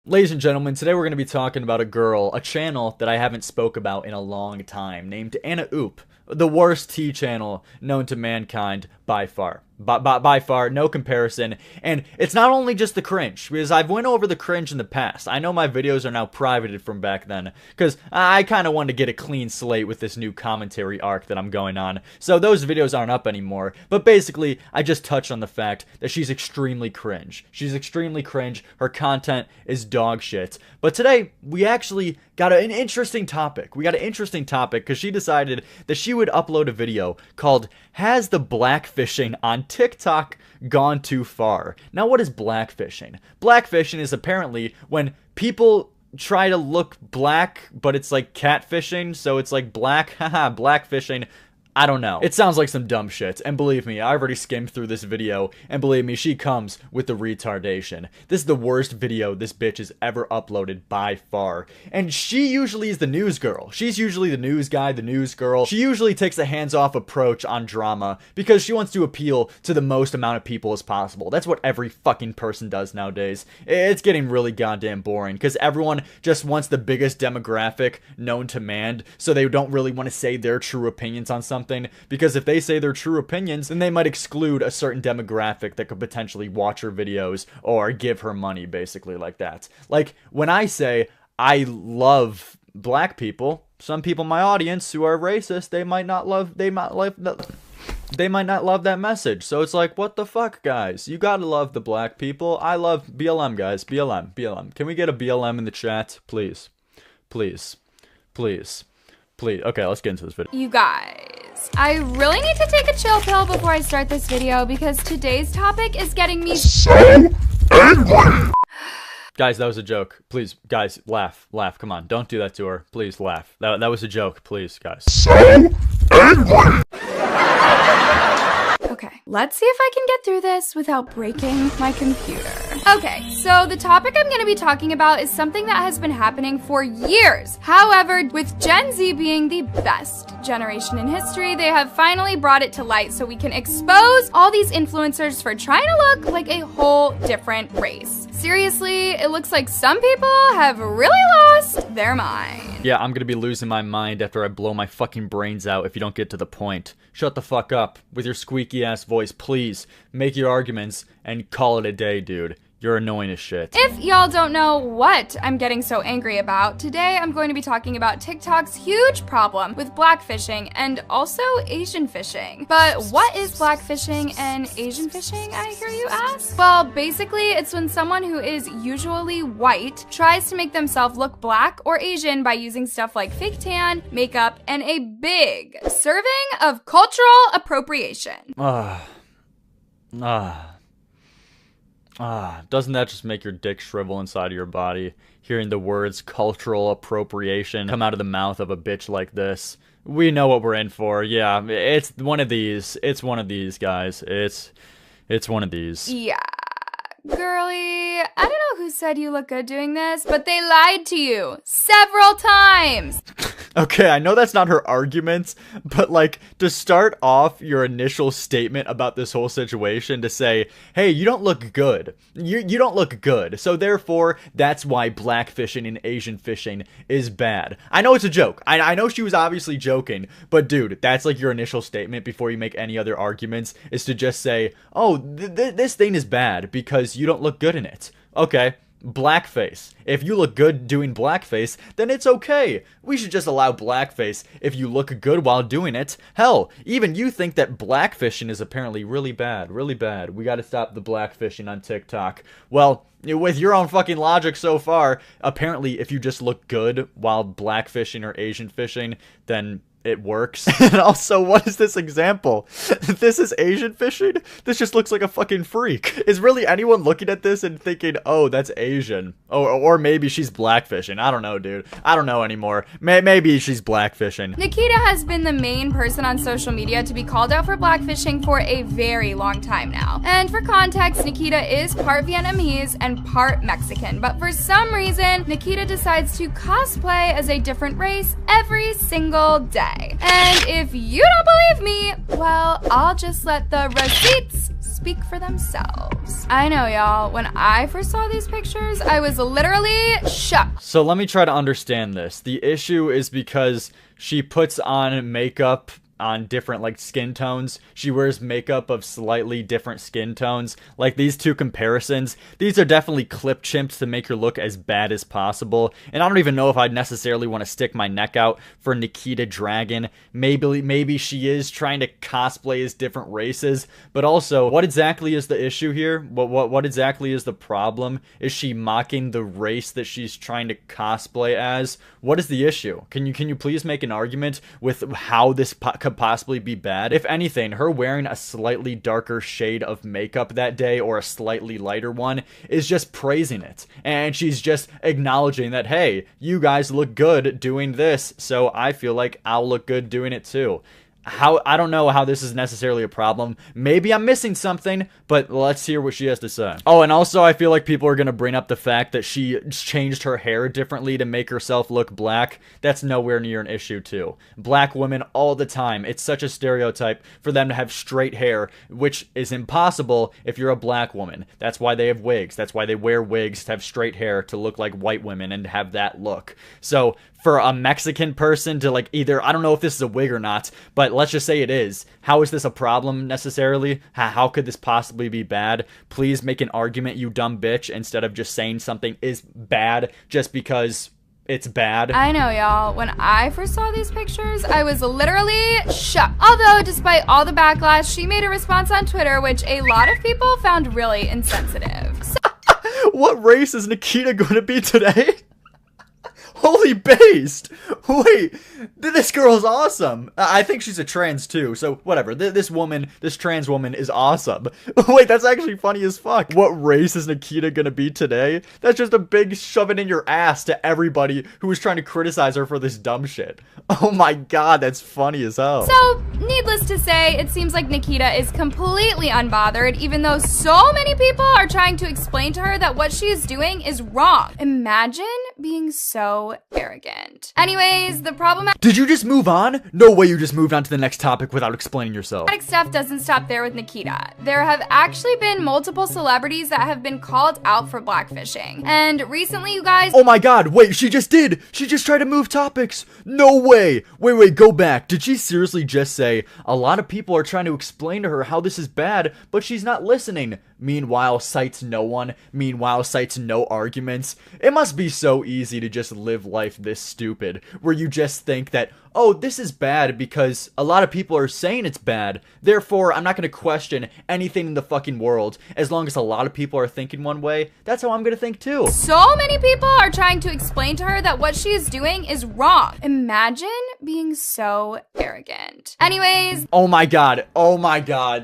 Ladies and gentlemen, today we're going to be talking about a channel that I haven't spoke about in a long time, named Anna Oop, the worst tea channel known to mankind by far. By far, no comparison. And it's not only just the cringe, because I've went over the cringe in the past. I know my videos are now privated from back then, because I kind of wanted to get a clean slate with this new commentary arc that I'm going on. So those videos aren't up anymore. But basically, I just touched on the fact that she's extremely cringe. She's extremely cringe. Her content is dog shit. But today, we actually got an interesting topic. We got an interesting topic because she decided that she would upload a video called "Has the Blackfishing on TikTok Gone Too Far?" Now, what is blackfishing? Blackfishing is apparently when people try to look black, but it's like catfishing, so it's like black, haha, blackfishing. I don't know. It sounds like some dumb shit, and believe me, I already skimmed through this video, and believe me, she comes with the retardation. This is the worst video this bitch has ever uploaded by far. And she usually is the news girl. She's usually the news guy, the news girl. She usually takes a hands-off approach on drama, because she wants to appeal to the most amount of people as possible. That's what every fucking person does nowadays. It's getting really goddamn boring, because everyone just wants the biggest demographic known to man, so they don't really want to say their true opinions on something. Because if they say their true opinions, then they might exclude a certain demographic that could potentially watch her videos or give her money, basically like that. Like, when I say I love black people, some people in my audience who are racist, they might not love that message. So it's like, what the fuck, guys? You gotta love the black people. I love BLM, guys. BLM. Can we get a BLM in the chat? Please. Okay, let's get into this video. You guys, I really need to take a chill pill before I start this video because today's topic is getting me so angry. Guys, that was a joke. Please, guys, laugh. Come on, don't do that to her. Please, laugh. That was a joke. Please, guys. So angry. Okay, let's see if I can get through this without breaking my computer. Okay, so the topic I'm going to be talking about is something that has been happening for years. However, with Gen Z being the best generation in history, they have finally brought it to light so we can expose all these influencers for trying to look like a whole different race. Seriously, it looks like some people have really lost their mind. Yeah, I'm gonna be losing my mind after I blow my fucking brains out if you don't get to the point. Shut the fuck up with your squeaky ass voice, please. Make your arguments and call it a day, dude. You're annoying as shit. If y'all don't know what I'm getting so angry about, today I'm going to be talking about TikTok's huge problem with blackfishing and also Asian fishing. But what is blackfishing and Asian fishing, I hear you ask? Well, basically, it's when someone who is usually white tries to make themselves look black or Asian by using stuff like fake tan, makeup, and a big serving of cultural appropriation. Doesn't that just make your dick shrivel inside of your body? Hearing the words cultural appropriation come out of the mouth of a bitch like this. We know what we're in for. Yeah, it's one of these. It's one of these, guys. It's one of these. Yeah. Girlie, I don't know who said you look good doing this, but they lied to you several times. Okay, I know that's not her argument, but like, to start off your initial statement about this whole situation to say, hey, you don't look good. You don't look good. So therefore, that's why blackfishing and Asian fishing is bad. I know it's a joke. I know she was obviously joking, but dude, that's like your initial statement before you make any other arguments, is to just say, oh, this thing is bad because you don't look good in it. Okay. Blackface. If you look good doing blackface, then it's okay. We should just allow blackface if you look good while doing it. Hell, even you think that blackfishing is apparently really bad. Really bad. We gotta stop the blackfishing on TikTok. Well, with your own fucking logic so far, apparently if you just look good while blackfishing or Asian fishing, then it works. And also, what is this example? This is Asian fishing? This just looks like a fucking freak. Is really anyone looking at this and thinking, oh, that's Asian? Or maybe she's blackfishing. I don't know, dude. I don't know anymore. Maybe she's blackfishing. Nikita has been the main person on social media to be called out for blackfishing for a very long time now. And for context, Nikita is part Vietnamese and part Mexican. But for some reason, Nikita decides to cosplay as a different race every single day. And if you don't believe me, well, I'll just let the receipts speak for themselves. I know, y'all. When I first saw these pictures, I was literally shocked. So let me try to understand this. The issue is because she puts on makeup on different like skin tones. She wears makeup of slightly different skin tones. Like these two comparisons, these are definitely clip chimped to make her look as bad as possible. And I don't even know if I'd necessarily want to stick my neck out for Nikita Dragon. Maybe she is trying to cosplay as different races, but also what exactly is the issue here? What exactly is the problem? Is she mocking the race that she's trying to cosplay as? What is the issue? Can you please make an argument with how this could possibly be bad? If anything, her wearing a slightly darker shade of makeup that day or a slightly lighter one is just praising it, and she's just acknowledging that, hey, you guys look good doing this, so I feel like I'll look good doing it too. I don't know how this is necessarily a problem. Maybe I'm missing something, but let's hear what she has to say. Oh, and also I feel like people are going to bring up the fact that she changed her hair differently to make herself look black. That's nowhere near an issue too. Black women all the time. It's such a stereotype for them to have straight hair, which is impossible if you're a black woman. That's why they have wigs. That's why they wear wigs, to have straight hair, to look like white women and have that look. So for a Mexican person to like either, I don't know if this is a wig or not, but let's just say it is. How is this a problem necessarily? How could this possibly be bad? Please make an argument, you dumb bitch, instead of just saying something is bad just because it's bad. I know, y'all. When I first saw these pictures, I was literally shocked. Although, despite all the backlash, she made a response on Twitter, which a lot of people found really insensitive. What race is Nikita going to be today? Holy based! Wait, this girl's awesome. I think she's a trans too, so whatever. This trans woman is awesome. Wait, that's actually funny as fuck. What race is Nikita gonna be today? That's just a big shove it in your ass to everybody who was trying to criticize her for this dumb shit. Oh my god, that's funny as hell. So, needless to say, it seems like Nikita is completely unbothered, even though so many people are trying to explain to her that what she is doing is wrong. Imagine being so arrogant. Anyways, the problematic Did you just move on? No way you just moved on to the next topic without explaining yourself. stuff doesn't stop there with Nikita. There have actually been multiple celebrities that have been called out for blackfishing. And recently, you guys— Oh my god, wait, she just did! She just tried to move topics! No way! Wait, go back. Did she seriously just say, a lot of people are trying to explain to her how this is bad, but she's not listening? Meanwhile, cites no one. Meanwhile, cites no arguments. It must be so easy to just live life this stupid, where you just think that, oh, this is bad because a lot of people are saying it's bad. Therefore, I'm not going to question anything in the fucking world. As long as a lot of people are thinking one way, that's how I'm going to think too. so many people are trying to explain to her that what she is doing is wrong. Imagine being so arrogant. Anyways— Oh my god,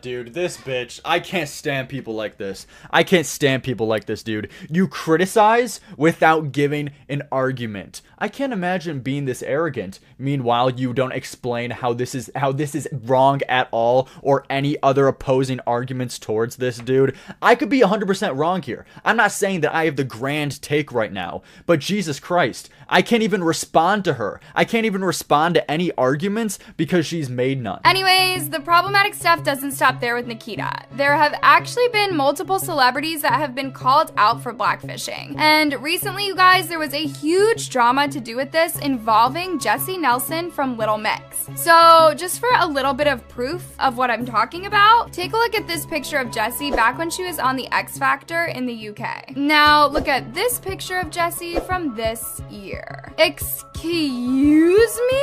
dude, this bitch, I can't stand people like this. I can't stand people like this, dude. You criticize without giving an argument. I can't imagine being this arrogant. Meanwhile, you don't explain how this is wrong at all, or any other opposing arguments towards this, dude. I could be 100% wrong here. I'm not saying that I have the grand take right now, but Jesus Christ, I can't even respond to her. I can't even respond to any arguments because she's made none. Anyways, the problematic stuff doesn't stop there with Nikita. There have actually been multiple celebrities that have been called out for blackfishing. And recently, you guys, there was a huge drama to do with this involving Jessie Nelson from Little Mix. So, just for a little bit of proof of what I'm talking about, take a look at this picture of Jessie back when she was on the X Factor in the UK. Now, look at this picture of Jessie from this year. Excuse me?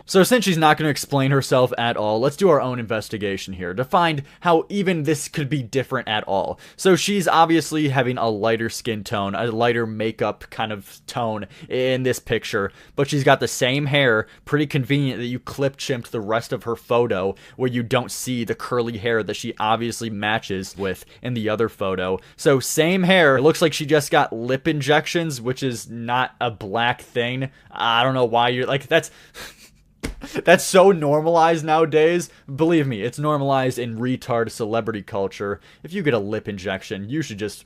So since she's not going to explain herself at all, let's do our own investigation here to find how even this could be different at all. So she's obviously having a lighter skin tone, a lighter makeup kind of tone in this picture, but she's got the same hair. Pretty convenient that you clip-chimped the rest of her photo where you don't see the curly hair that she obviously matches with in the other photo. So same hair. It looks like she just got lip injections, which is not a black thing. I don't know why you're like, that's so normalized nowadays. Believe me, it's normalized in retard celebrity culture. If you get a lip injection, you should just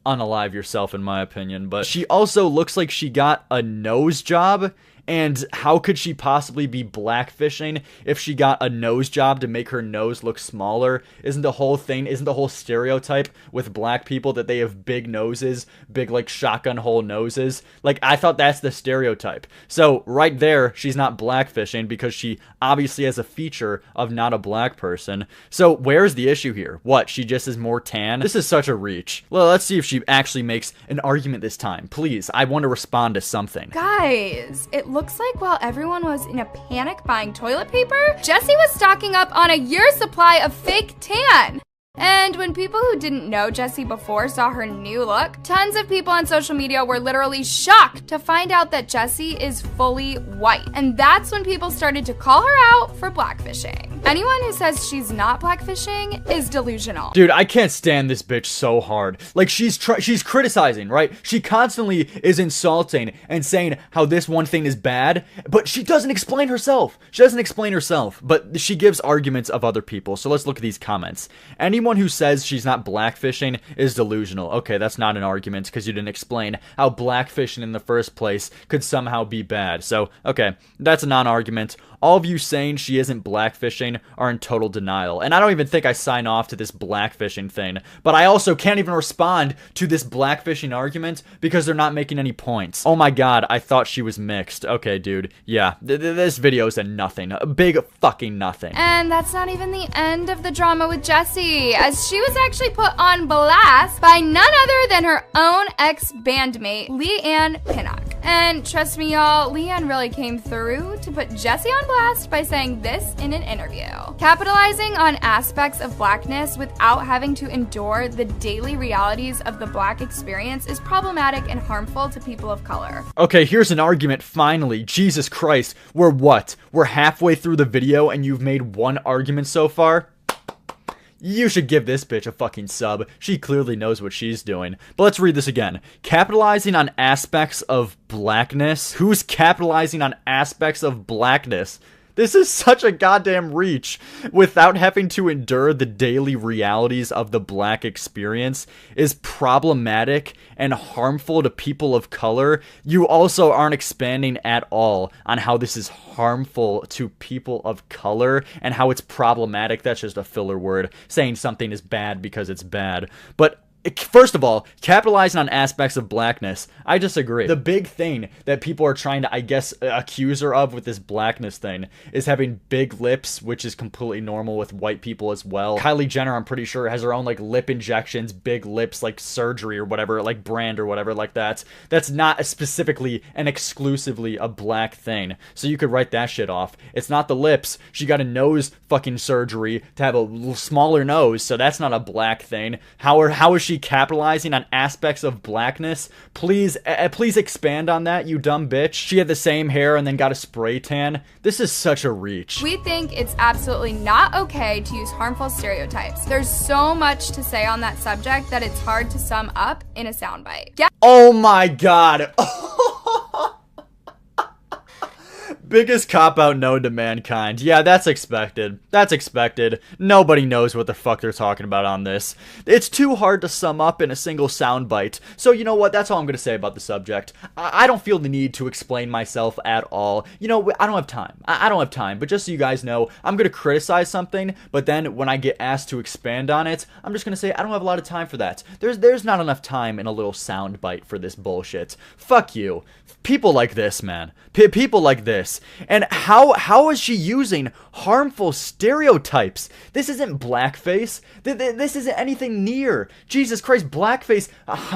unalive yourself, in my opinion. But she also looks like she got a nose job, And how could she possibly be blackfishing if she got a nose job to make her nose look smaller? Isn't the whole stereotype with black people that they have big noses, big like shotgun hole noses? Like, I thought that's the stereotype. So right there, she's not blackfishing because she obviously has a feature of not a black person. So where's the issue here? What, she just is more tan? This is such a reach. Well, let's see if she actually makes an argument this time. Please, I want to respond to something. Guys, it looks like while everyone was in a panic buying toilet paper, Jessie was stocking up on a year's supply of fake tan. And when people who didn't know Jessie before saw her new look, tons of people on social media were literally shocked to find out that Jessie is fully white. And that's when people started to call her out for blackfishing. Anyone who says she's not blackfishing is delusional. Dude, I can't stand this bitch so hard. Like, she's criticizing, right? She constantly is insulting and saying how this one thing is bad, but she doesn't explain herself. She doesn't explain herself, but she gives arguments of other people. So let's look at these comments. Anyone who says she's not blackfishing is delusional. Okay, that's not an argument because you didn't explain how blackfishing in the first place could somehow be bad. So, okay, that's a non-argument. All of you saying she isn't blackfishing are in total denial. And I don't even think I sign off to this blackfishing thing. But I also can't even respond to this blackfishing argument because they're not making any points. Oh my god, I thought she was mixed. Okay, dude. Yeah, this video is a nothing. A big fucking nothing. And that's not even the end of the drama with Jessie, as she was actually put on blast by none other than her own ex-bandmate, Leanne Pinnock. And trust me, y'all, Leanne really came through to put Jessie on blast by saying this in an interview. Capitalizing on aspects of blackness without having to endure the daily realities of the black experience is problematic and harmful to people of color. Okay, here's an argument finally. Jesus Christ. We're what? We're halfway through the video and you've made one argument so far? You should give this bitch a fucking sub. She clearly knows what she's doing. But let's read this again. Capitalizing on aspects of blackness? Who's capitalizing on aspects of blackness? This is such a goddamn reach. Without having to endure the daily realities of the black experience is problematic and harmful to people of color. You also aren't expanding at all on how this is harmful to people of color and how it's problematic. That's just a filler word, saying something is bad because it's bad. But first of all, capitalizing on aspects of blackness, I disagree. The big thing that people are trying to, I guess, accuse her of with this blackness thing is having big lips, which is completely normal with white people as well. Kylie Jenner, I'm pretty sure, has her own, like, lip injections, big lips, like, surgery or whatever, like, brand or whatever like that. That's not specifically and exclusively a black thing. So you could write that shit off. It's not the lips. She got a nose fucking surgery to have a smaller nose, so that's not a black thing. How is she capitalizing on aspects of blackness? Please expand on that, you dumb bitch. She had the same hair and then got a spray tan. This is such a reach. We think it's absolutely not okay to use harmful stereotypes. There's so much to say on that subject that it's hard to sum up in a soundbite. Yeah. Oh my god. Biggest cop-out known to mankind. Yeah, that's expected. That's expected. Nobody knows what the fuck they're talking about on this. It's too hard to sum up in a single soundbite. So you know what? That's all I'm going to say about the subject. I don't feel the need to explain myself at all. You know, I don't have time. I don't have time. But just so you guys know, I'm going to criticize something, but then when I get asked to expand on it, I'm just going to say I don't have a lot of time for that. There's not enough time in a little soundbite for this bullshit. Fuck you. People like this, man. People like this. And how is she using harmful stereotypes? This isn't blackface. This isn't anything near. Jesus Christ, blackface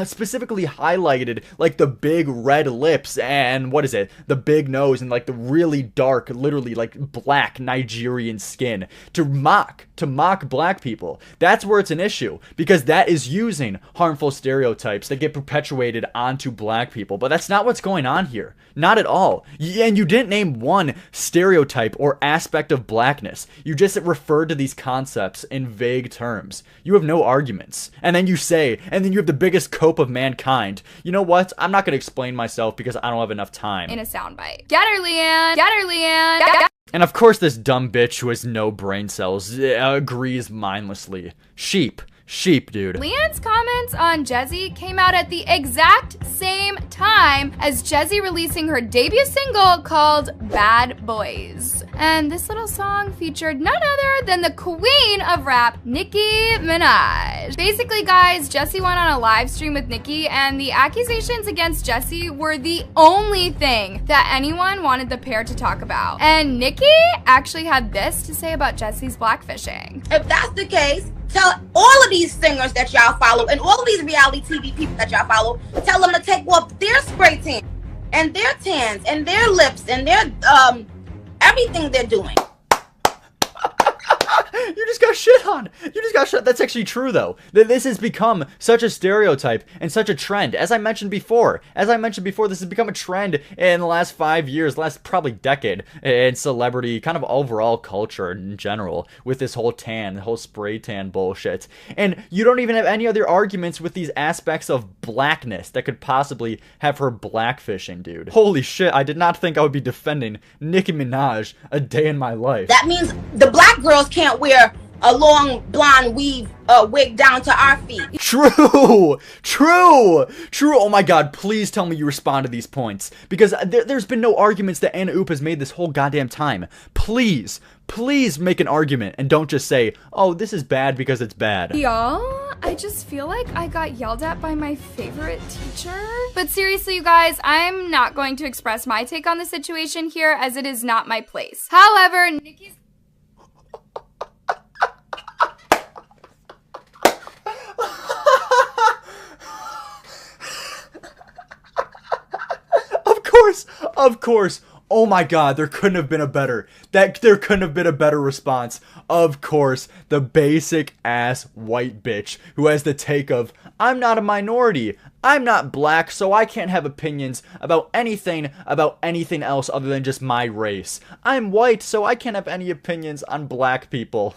specifically highlighted like the big red lips and what is it? The big nose and like the really dark, literally like black Nigerian skin to mock black people. That's where it's an issue because that is using harmful stereotypes that get perpetuated onto black people. But that's not what's going on here. Not at all. And you didn't name one stereotype or aspect of blackness. You just referred to these concepts in vague terms. You have no arguments. And then you have the biggest cope of mankind. You know what? I'm not going to explain myself because I don't have enough time. In a soundbite. Get her, Leanne! Get her, Leanne! And of course this dumb bitch who has no brain cells agrees mindlessly. Sheep. Sheep, dude. Leanne's comments on Jessie came out at the exact same time as Jessie releasing her debut single called Bad Boys. And this little song featured none other than the queen of rap, Nicki Minaj. Basically, guys, Jessie went on a live stream with Nicki, and the accusations against Jessie were the only thing that anyone wanted the pair to talk about. And Nicki actually had this to say about Jessie's blackfishing. If that's the case, tell all of these singers that y'all follow and all of these reality TV people that y'all follow, tell them to take off their spray tan and their tans and their lips and their everything they're doing. You just got shit on. You just got shit. That's actually true, though. This has become such a stereotype and such a trend. As I mentioned before, this has become a trend in the last 5 years, last probably decade, in celebrity, kind of overall culture in general, with this whole tan, the whole spray tan bullshit. And you don't even have any other arguments with these aspects of blackness that could possibly have her blackfishing, dude. Holy shit, I did not think I would be defending Nicki Minaj a day in my life. That means the black girls can't wear a long blonde weave wig down to our feet. True. Oh my god, please tell me you respond to these points, because there's been no arguments that Anna Oop has made this whole goddamn time. Please make an argument and don't just say, oh, this is bad because it's bad. Y'all, I just feel like I got yelled at by my favorite teacher. But seriously, you guys, I'm not going to express my take on the situation here, as it is not my place. However, Nicki's Of course. Oh my god, there couldn't have been a better response. Of course, the basic ass white bitch who has the take of, I'm not a minority. I'm not black, so I can't have opinions about anything else other than just my race. I'm white, so I can't have any opinions on black people.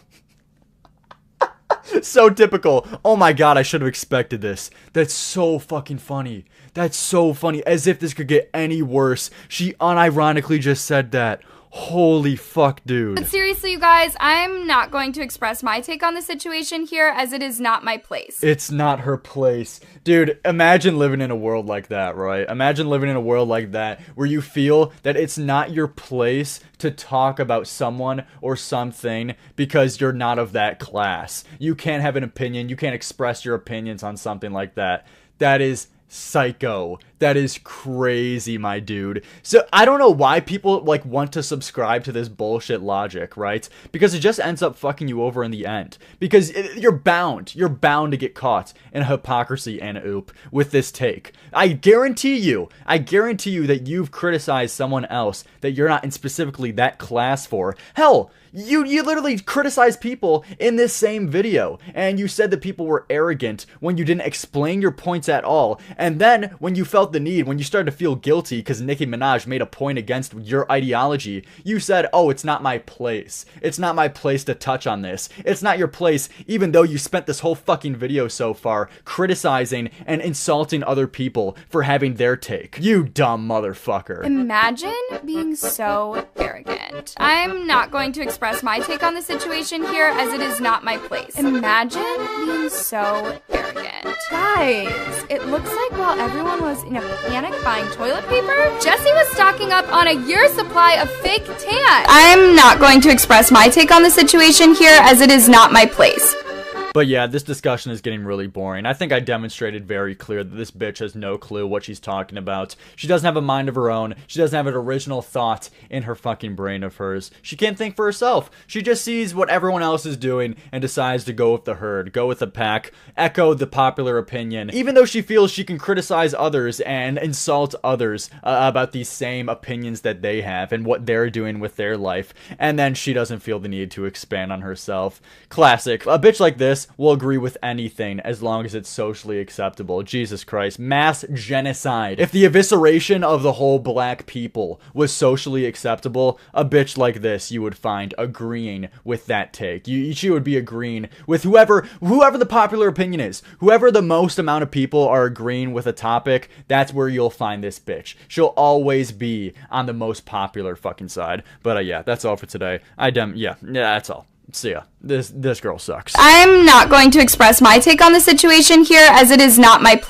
So typical. Oh my god, I should have expected this. That's so fucking funny. That's so funny. As if this could get any worse. She unironically just said that. Holy fuck, dude. But seriously, you guys, I'm not going to express my take on the situation here, as it is not my place. It's not her place. Dude, imagine living in a world like that, right? Imagine living in a world like that where you feel that it's not your place to talk about someone or something because you're not of that class. You can't have an opinion. You can't express your opinions on something like that. That is psycho. That is crazy, my dude. So I don't know why people like want to subscribe to this bullshit logic, right? Because it just ends up fucking you over in the end. Because you're bound to get caught in hypocrisy and oop with this take. I guarantee you that you've criticized someone else that you're not in specifically that class for. Hell, you literally criticized people in this same video, and you said that people were arrogant when you didn't explain your points at all, and then when you felt the need, when you started to feel guilty because Nicki Minaj made a point against your ideology, you said, oh, it's not my place. It's not my place to touch on this. It's not your place, even though you spent this whole fucking video so far criticizing and insulting other people for having their take. You dumb motherfucker. Imagine being so arrogant. I'm not going to express my take on the situation here, as it is not my place. Imagine being so arrogant. Guys, it looks like while everyone was in a panic buying toilet paper, Jessie was stocking up on a year's supply of fake tan. I'm not going to express my take on the situation here, as it is not my place. But yeah, this discussion is getting really boring. I think I demonstrated very clear that this bitch has no clue what she's talking about. She doesn't have a mind of her own. She doesn't have an original thought in her fucking brain of hers. She can't think for herself. She just sees what everyone else is doing and decides to go with the herd, go with the pack, echo the popular opinion, even though she feels she can criticize others and insult others about these same opinions that they have and what they're doing with their life, and then she doesn't feel the need to expand on herself. Classic. A bitch like this will agree with anything as long as it's socially acceptable. Jesus Christ. Mass genocide. If the evisceration of the whole black people was socially acceptable, a bitch like this you would find agreeing with that take. She would be agreeing with whoever the popular opinion is. Whoever the most amount of people are agreeing with a topic, that's where you'll find this bitch. She'll always be on the most popular fucking side. But yeah, that's all for today. Yeah, that's all. See ya. This girl sucks. I'm not going to express my take on the situation here, as it is not my place.